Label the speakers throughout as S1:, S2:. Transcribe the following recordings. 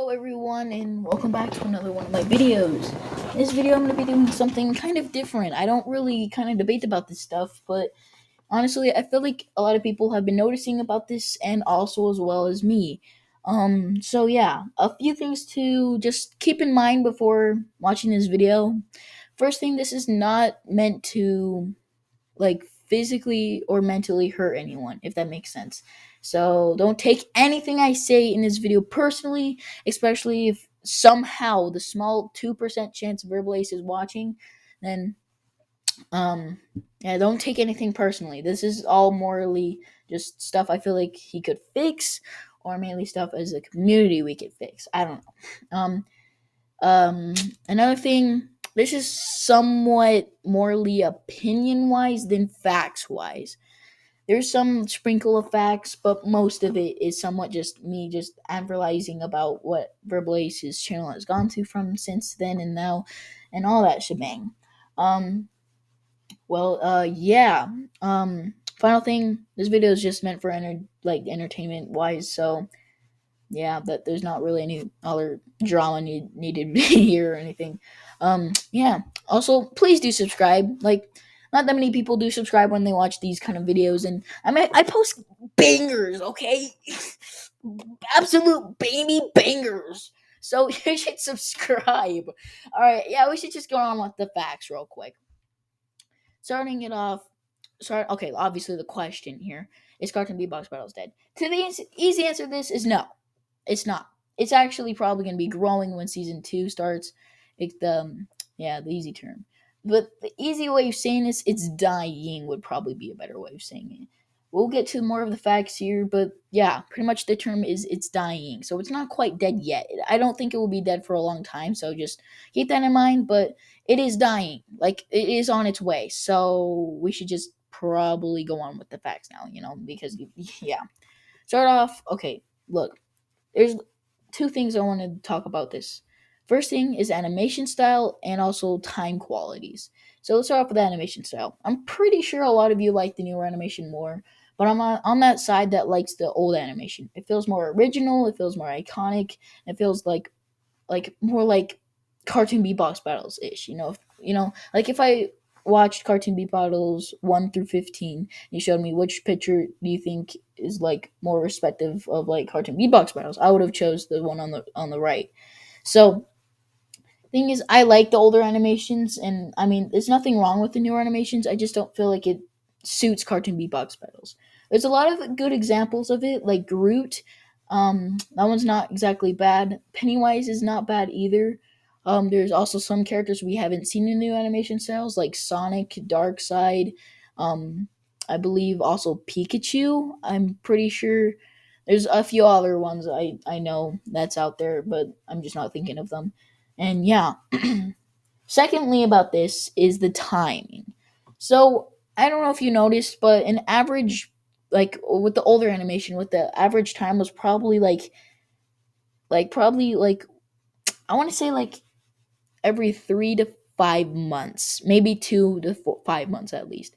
S1: Hello everyone and welcome back to another one of my videos. In this video I'm going to be doing something kind of different. I don't really kind of debate about this stuff, but honestly I feel like a lot of people have been noticing about this and also as well as me. So yeah, a few things to just keep in mind before watching this video. First thing, this is not meant to like physically or mentally hurt anyone, if that makes sense. So don't take anything I say in this video personally, especially if somehow the small 2% chance Verbal Ace is watching, then um yeah, don't take anything personally. This is all morally just stuff I feel like he could fix, or mainly stuff as a community we could fix. I don't know. Um, Another thing, this is somewhat morally opinion wise than facts wise. There's some sprinkle of facts, but most of it is somewhat just me just advertising about what Verbal Ace's channel has gone to from since then and now, and all that shebang. Um, yeah. Final thing, this video is just meant for entertainment wise, so yeah, that there's not really any other drama needed here or anything. Yeah. Also, please do subscribe. Like, not that many people do subscribe when they watch these kind of videos, and I post bangers, okay, absolute baby bangers. So you should subscribe. All right, yeah, we should just go on with the facts real quick. Starting it off, okay, obviously the question here is Cartoon Beatbox Battles dead? To the easy answer to this is no, it's not. It's actually probably going to be growing when season two starts. It's the easy term. But the easy way of saying this, it's dying would probably be a better way of saying it. We'll get to more of the facts here, but yeah, pretty much the term is it's dying. So it's not quite dead yet. I don't think it will be dead for a long time, so just keep that in mind, but it is dying. Like it is on its way. So we should just probably go on with the facts now, because yeah. Start off, okay, look, there's two things I want to talk about this. First thing is animation style and also time qualities. So let's start off with animation style. I'm pretty sure a lot of you like the newer animation more, but I'm on that side that likes the old animation. It feels more original, it feels more iconic, it feels like more like cartoon beatbox battles ish. Like if I watched cartoon beat battles 1 through 15, you showed me which picture do you think is like more respective of like cartoon beatbox battles, I would have chose the one on the right. So thing is, I like the older animations, and I mean there's nothing wrong with the newer animations, I just don't feel like it suits cartoon beatbox battles. There's a lot of good examples of it, like Groot. That one's not exactly bad. Pennywise is not bad either. There's also some characters we haven't seen in new animation styles, like Sonic, Darkseid. Um, I believe also Pikachu. I'm pretty sure there's a few other ones I know that's out there, but I'm just not thinking of them. And yeah, secondly, about this is the timing. So I don't know if you noticed, but an average, like with the older animation, with the average time was probably probably like I want to say like every 3 to 5 months, maybe 2 to 5 months at least.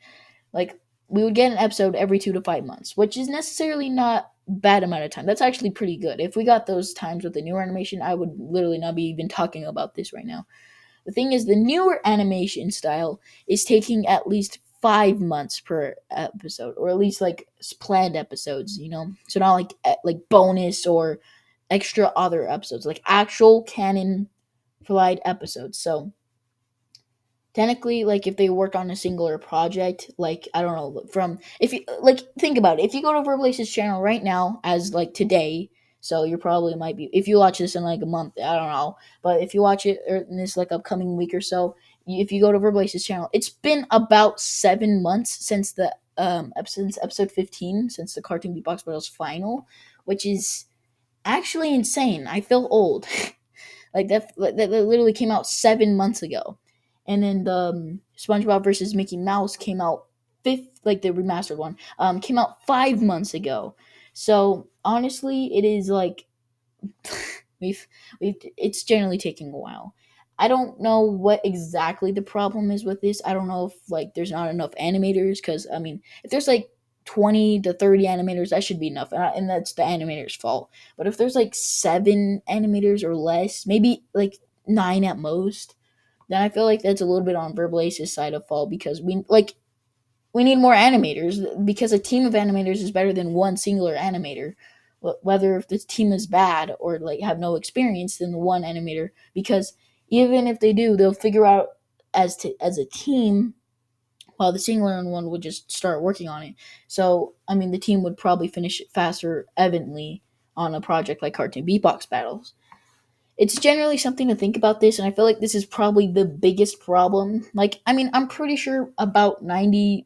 S1: Like we would get an episode every 2 to 5 months, which is necessarily not bad amount of time. That's actually pretty good. If we got those times with the newer animation, I would literally not be even talking about this right now. The thing is, the newer animation style is taking at least 5 months per episode, or at least like planned episodes. So not like bonus or extra other episodes, like actual canon flight episodes. So technically, like if they work on a singular project, like I don't know, from if you like think about it, if you go to Verbalace's channel right now as like today, so you probably might be, if you watch this in like a month, I don't know, but if you watch it in this like upcoming week or so, if you go to Verbalace's channel, it's been about 7 months since since episode 15, since the Cartoon Beatbox Battles final, which is actually insane. I feel old. That literally came out 7 months ago, and then the SpongeBob versus Mickey Mouse came out fifth, like the remastered one, came out 5 months ago. So honestly, it is like we've it's generally taking a while. I don't know what exactly the problem is with this. I don't know if like there's not enough animators, because I mean, if there's like 20 to 30 animators, that should be enough. And that's the animator's fault. But if there's like 7 animators or less, maybe like 9 at most, then I feel like that's a little bit on Verbal Ace's side of fault, because we need more animators, because a team of animators is better than one singular animator. Whether if the team is bad or like have no experience than the one animator, because even if they do, they'll figure out as a team, while the singular one would just start working on it. So I mean, the team would probably finish it faster, evidently, on a project like Cartoon Beatbox Battles. It's generally something to think about this, and I feel like this is probably the biggest problem. Like, I mean, I'm pretty sure about 95%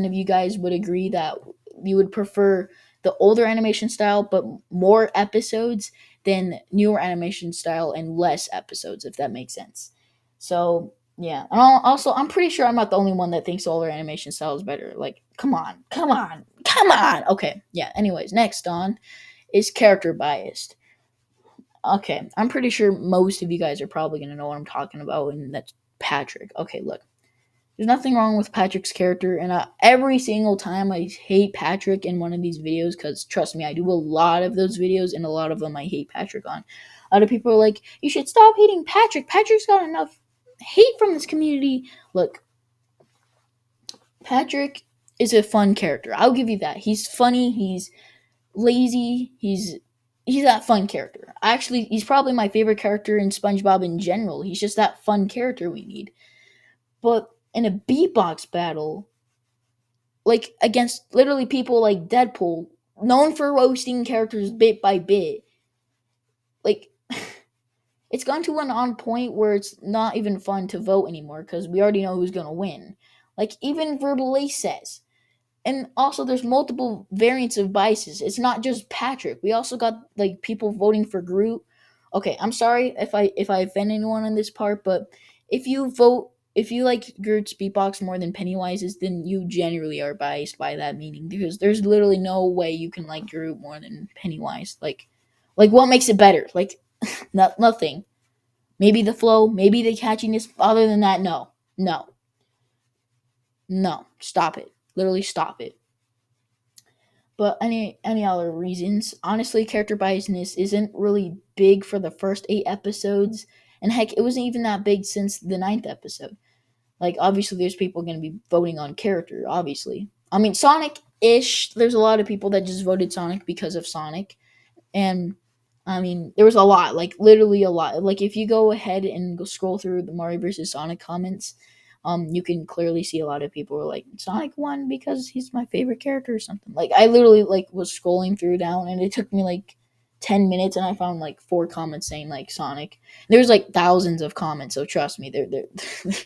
S1: of you guys would agree that you would prefer the older animation style but more episodes than newer animation style and less episodes, if that makes sense. So yeah, and also I'm pretty sure I'm not the only one that thinks the older animation style is better. Like, come on, come on, come on. Okay, yeah. Anyways, next on is character biased. Okay, I'm pretty sure most of you guys are probably going to know what I'm talking about, and that's Patrick. Okay, look, there's nothing wrong with Patrick's character, and every single time I hate Patrick in one of these videos, because trust me, I do a lot of those videos, and a lot of them I hate Patrick on. A lot of people are like, you should stop hating Patrick. Patrick's got enough hate from this community. Look, Patrick is a fun character. I'll give you that. He's funny. He's lazy. He's that fun character. Actually, he's probably my favorite character in SpongeBob in general. He's just that fun character we need. But in a beatbox battle, like against literally people like Deadpool, known for roasting characters bit by bit, like it's gone to an on point where it's not even fun to vote anymore, because we already know who's gonna win. Like even Verbal Ace says, and also there's multiple variants of biases. It's not just Patrick. We also got like people voting for Groot. Okay, I'm sorry if I offend anyone on this part, but if you like Groot's beatbox more than Pennywise's, then you generally are biased by that meaning, because there's literally no way you can like Groot more than Pennywise. Like what makes it better? Like nothing. Maybe the flow, maybe the catchiness. Other than that, no, no, no. Stop it. Literally stop it. But any other reasons, honestly, character biasness isn't really big for the first 8 episodes, and heck, it wasn't even that big since the ninth episode. Like, obviously, there's people going to be voting on character. Obviously, I mean, Sonic-ish. There's a lot of people that just voted Sonic because of Sonic, and I mean, there was a lot, like literally a lot. Like if you go ahead and go scroll through the Mario versus Sonic comments, you can clearly see a lot of people were like Sonic won because he's my favorite character or something. Like I literally like was scrolling through down, and it took me like 10 minutes, and I found like 4 comments saying like Sonic. There's like thousands of comments, so trust me, they're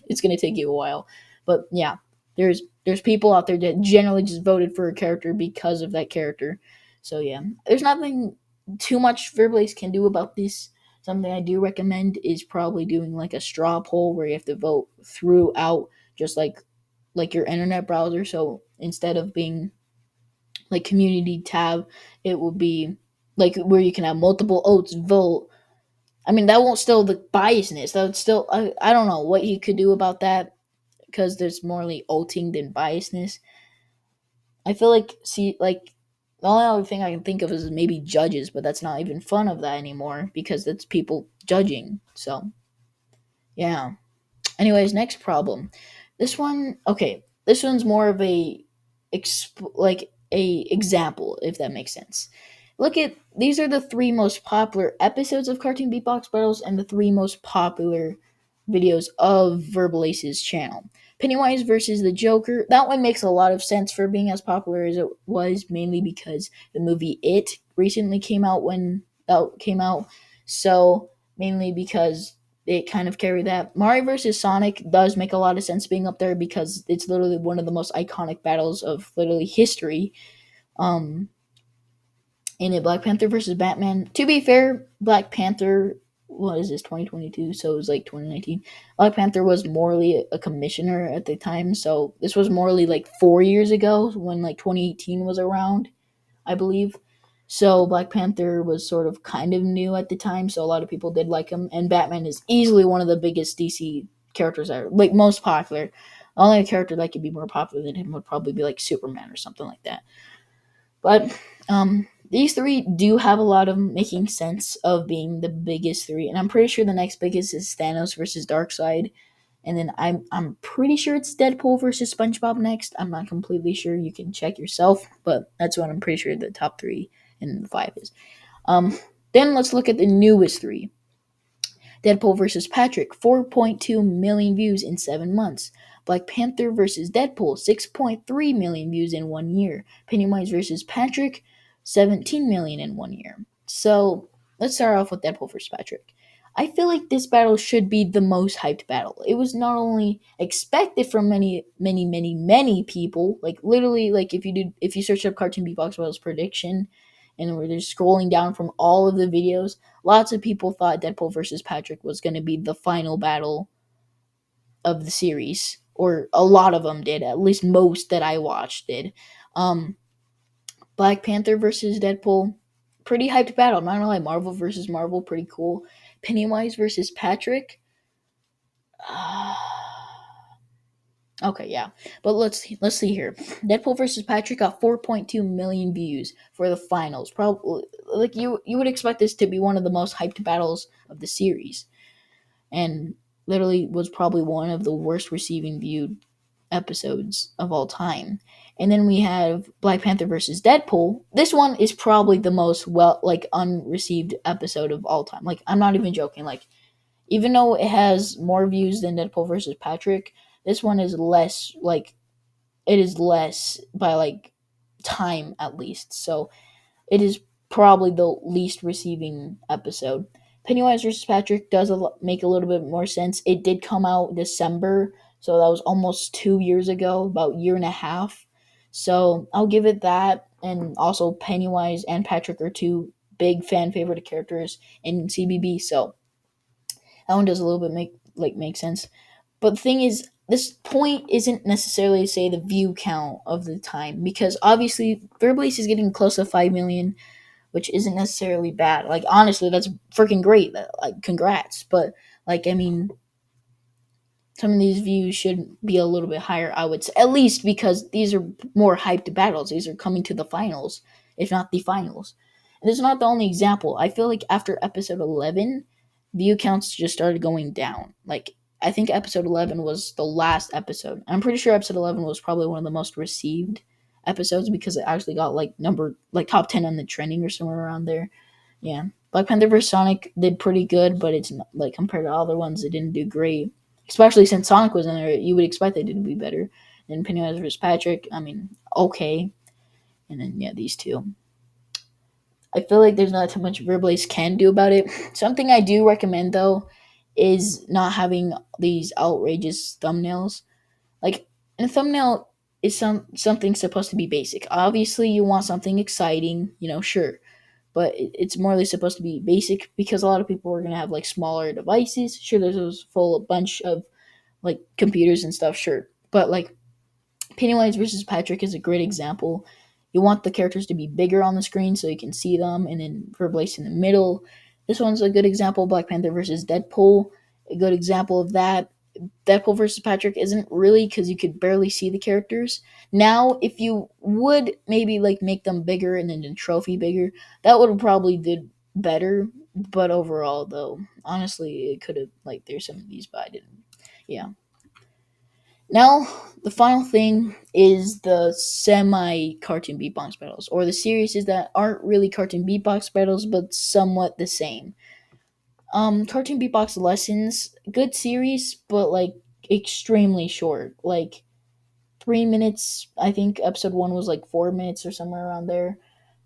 S1: it's gonna take you a while. But yeah, there's people out there that generally just voted for a character because of that character. So yeah, there's nothing too much Verblaze can do about this. Something I do recommend is probably doing like a straw poll where you have to vote throughout, just like your internet browser. So instead of being like community tab, it will be like where you can have multiple oats vote. I mean, that won't still the biasness. That would still I don't know what you could do about that, because there's more like oating than biasness. I feel like the only other thing I can think of is maybe judges, but that's not even fun of that anymore because that's people judging. So yeah. Anyways, next problem. This one, okay. This one's more of like a example, if that makes sense. Look at these are the 3 most popular episodes of Cartoon Beatbox Battles and the 3 most popular videos of Verbal Ace's channel. Pennywise versus the Joker. That one makes a lot of sense for being as popular as it was, mainly because the movie It recently came out when that came out. So mainly because it kind of carried that. Mario versus Sonic does make a lot of sense being up there because it's literally one of the most iconic battles of literally history. Um, in it, Black Panther versus Batman. To be fair, Black Panther, what is this, 2022? So it was like 2019. Black Panther was morally a commissioner at the time, so this was morally like 4 years ago when like 2018 was around, I believe. So Black Panther was sort of kind of new at the time, so a lot of people did like him. And Batman is easily one of the biggest DC characters ever, like most popular. Only character that could be more popular than him would probably be like Superman or something like that. But these three do have a lot of making sense of being the biggest three, and I'm pretty sure the next biggest is Thanos versus Darkseid, and then I'm pretty sure it's Deadpool versus SpongeBob next. I'm not completely sure. You can check yourself, but that's what I'm pretty sure the top three and the five is. Um, then let's look at the newest three. Deadpool versus Patrick, 4.2 million views in 7 months. Black Panther versus Deadpool, 6.3 million views in 1 year. Pennywise versus Patrick, 17 million in 1 year. So let's start off with Deadpool versus Patrick. I feel like this battle should be the most hyped battle. It was not only expected from many people, like literally, like if you search up Cartoon Beatbox Battles prediction, and we're just scrolling down from all of the videos, lots of people thought Deadpool versus Patrick was going to be the final battle of the series, or a lot of them did. At least most that I watched did. Um, Black Panther versus Deadpool, pretty hyped battle. I'm not gonna lie, Marvel versus Marvel, pretty cool. Pennywise versus Patrick. Okay, yeah, but let's see here. Deadpool versus Patrick got 4.2 million views for the finals. Probably like you would expect this to be one of the most hyped battles of the series, and literally was probably one of the worst receiving viewed episodes of all time. And then we have Black Panther versus Deadpool. This one is probably the most unreceived episode of all time. Like I'm not even joking. Like even though it has more views than Deadpool versus Patrick, this one is less like it is less by like time at least. So it is probably the least receiving episode. Pennywise versus Patrick does make a little bit more sense. It did come out December, so that was almost 2 years ago, about a year and a half. So I'll give it that. And also Pennywise and Patrick are two big fan favorite characters in CBB, so that one does a little bit make sense. But the thing is, this point isn't necessarily to say the view count of the time, because obviously Verbalace is getting close to 5 million, which isn't necessarily bad. Like honestly, that's freaking great. Like congrats. But like I mean, some of these views should be a little bit higher, I would say, at least because these are more hyped battles. These are coming to the finals, if not the finals. And this is not the only example. I feel like after episode 11, view counts just started going down. Like I think episode 11 was the last episode. I'm pretty sure episode 11 was probably one of the most received episodes because it actually got like top 10 on the trending or somewhere around there. Yeah. Black Panther vs. Sonic did pretty good, but it's not, like compared to other ones, it didn't do great. Especially since Sonic was in there, you would expect it to be better. And Pennywise vs. Patrick, I mean, okay. And then yeah, these two. I feel like there's not too much Verbalace can do about it. Something I do recommend though is not having these outrageous thumbnails. Like a thumbnail is something supposed to be basic. Obviously, you want something exciting, sure, but it's more or less supposed to be basic because a lot of people are gonna have like smaller devices. Sure, there's a full bunch of like computers and stuff, sure, but like Pennywise versus Patrick is a great example. You want the characters to be bigger on the screen so you can see them, and then Verbalace in the middle. This one's a good example. Black Panther versus Deadpool, a good example of that. Deadpool versus Patrick isn't really because you could barely see the characters. Now, if you would maybe like make them bigger and then the trophy bigger, that would have probably did better. But overall, though, honestly, it could have like there's some of these, but I didn't. Yeah. Now, the final thing is the semi cartoon beatbox battles, or the series that aren't really cartoon beatbox battles, but somewhat the same. Cartoon beatbox lessons, good series, but like extremely short. Like 3 minutes. I think episode one was like 4 minutes or somewhere around there.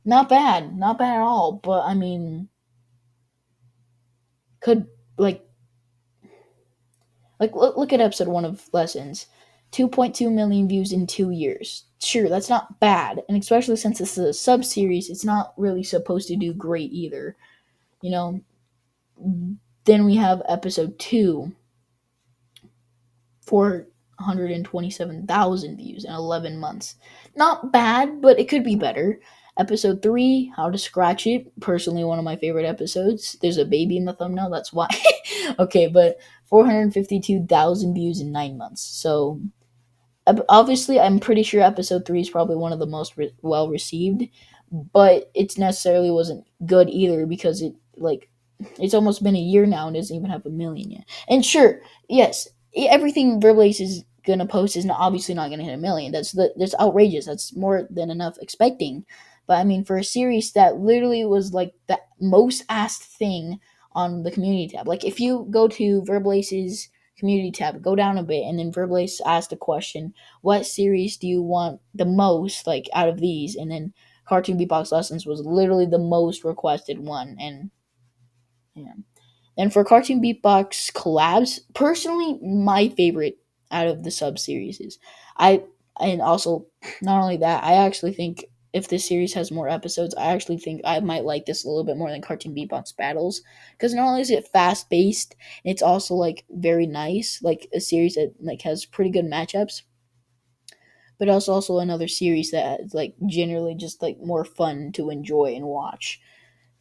S1: Not bad at all. But I mean, could like look at episode one of lessons. 2.2 million views in 2 years. Sure, that's not bad, and especially since this is a sub series, it's not really supposed to do great either. You know. Then we have episode two, 427,000 views in 11 months. Not bad, but it could be better. Episode 3, How to Scratch It. Personally, one of my favorite episodes. There's a baby in the thumbnail, that's why. Okay, but 452,000 views in 9 months. So obviously, I'm pretty sure episode 3 is probably one of the most well received, but it's necessarily wasn't good either because it's almost been a year now and doesn't even have a million yet. And sure, yes, everything Verbalace is gonna post is not obviously not gonna hit a million. That's outrageous. That's more than enough expecting. But I mean, for a series that literally was like the most asked thing on the community tab, like if you go to Verbalace's community tab, go down a bit, and then Verbalace asked a question: "What series do you want the most, like out of these?" And then Cartoon Beatbox Lessons was literally the most requested one, and yeah. And for Cartoon Beatbox collabs, personally, my favorite out of the sub series is I. And also, not only that, I actually think if this series has more episodes, I actually think I might like this a little bit more than Cartoon Beatbox Battles, because not only is it fast paced, it's also like very nice, like a series that like has pretty good matchups, but also another series that is like generally just like more fun to enjoy and watch.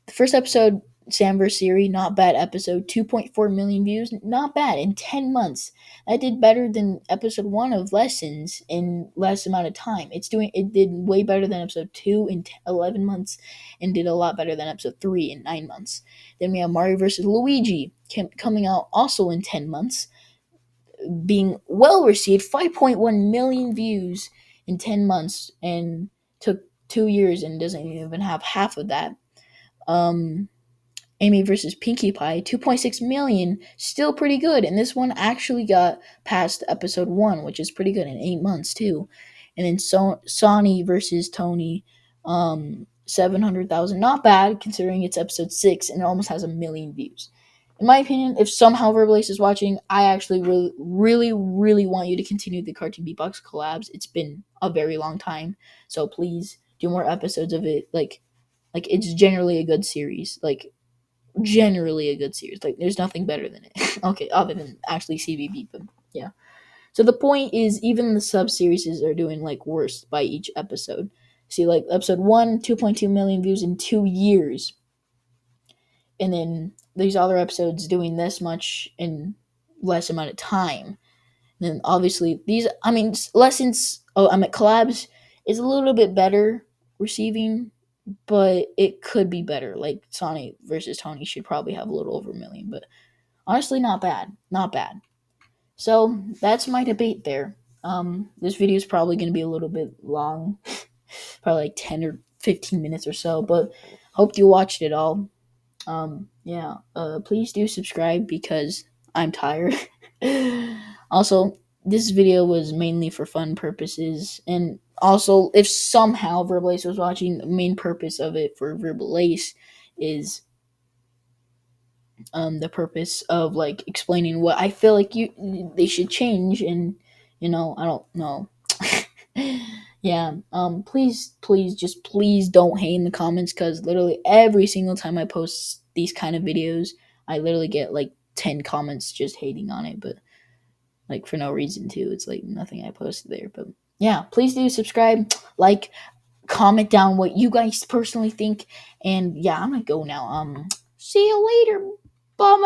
S1: The first episode, Sam vs. Siri, not bad episode. 2.4 million views, not bad in 10 months. That did better than episode 1 of Lessons in less amount of time. It did way better than episode 2 in 11 months and did a lot better than episode 3 in 9 months. Then we have Mario vs. Luigi coming out also in 10 months, being well received, 5.1 million views in 10 months and took 2 years and doesn't even have half of that. Amy versus Pinkie Pie, 2.6 million, still pretty good. And this one actually got past episode 1, which is pretty good in 8 months too. And then Sonny versus Tony, 700,000, not bad considering it's episode 6 and it almost has a million views. In my opinion, if somehow Verbalace is watching, I actually really, really, really want you to continue the Cartoon Beatbox collabs. It's been a very long time, so please do more episodes of it. Like it's generally a good series. Like generally a good series. Like there's nothing better than it. Okay, other than actually CVB, but yeah. So the point is, even the sub series are doing like worse by each episode. See, like episode 1, 2.2 million views in 2 years, and then these other episodes doing this much in less amount of time. And then obviously these, I mean, lessons. Oh, I mean collabs is a little bit better receiving, but it could be better. Like Sonic versus Tony should probably have a little over a million, but honestly, not bad, not bad. So that's my debate there. This video is probably going to be a little bit long, probably like 10 or 15 minutes or so, but hope you watched it all. Yeah. Please do subscribe because I'm tired. Also, this video was mainly for fun purposes, and also if somehow Verbalace was watching, the main purpose of it for Verbalace is the purpose of like explaining what I feel like they should change, and I don't know. Yeah. Please just please don't hate in the comments, because literally every single time I post these kind of videos, I literally get like 10 comments just hating on it, but like for no reason too. It's like nothing I posted there, but yeah, please do subscribe, like, comment down what you guys personally think, and yeah, I'm gonna go now. See you later. Bye.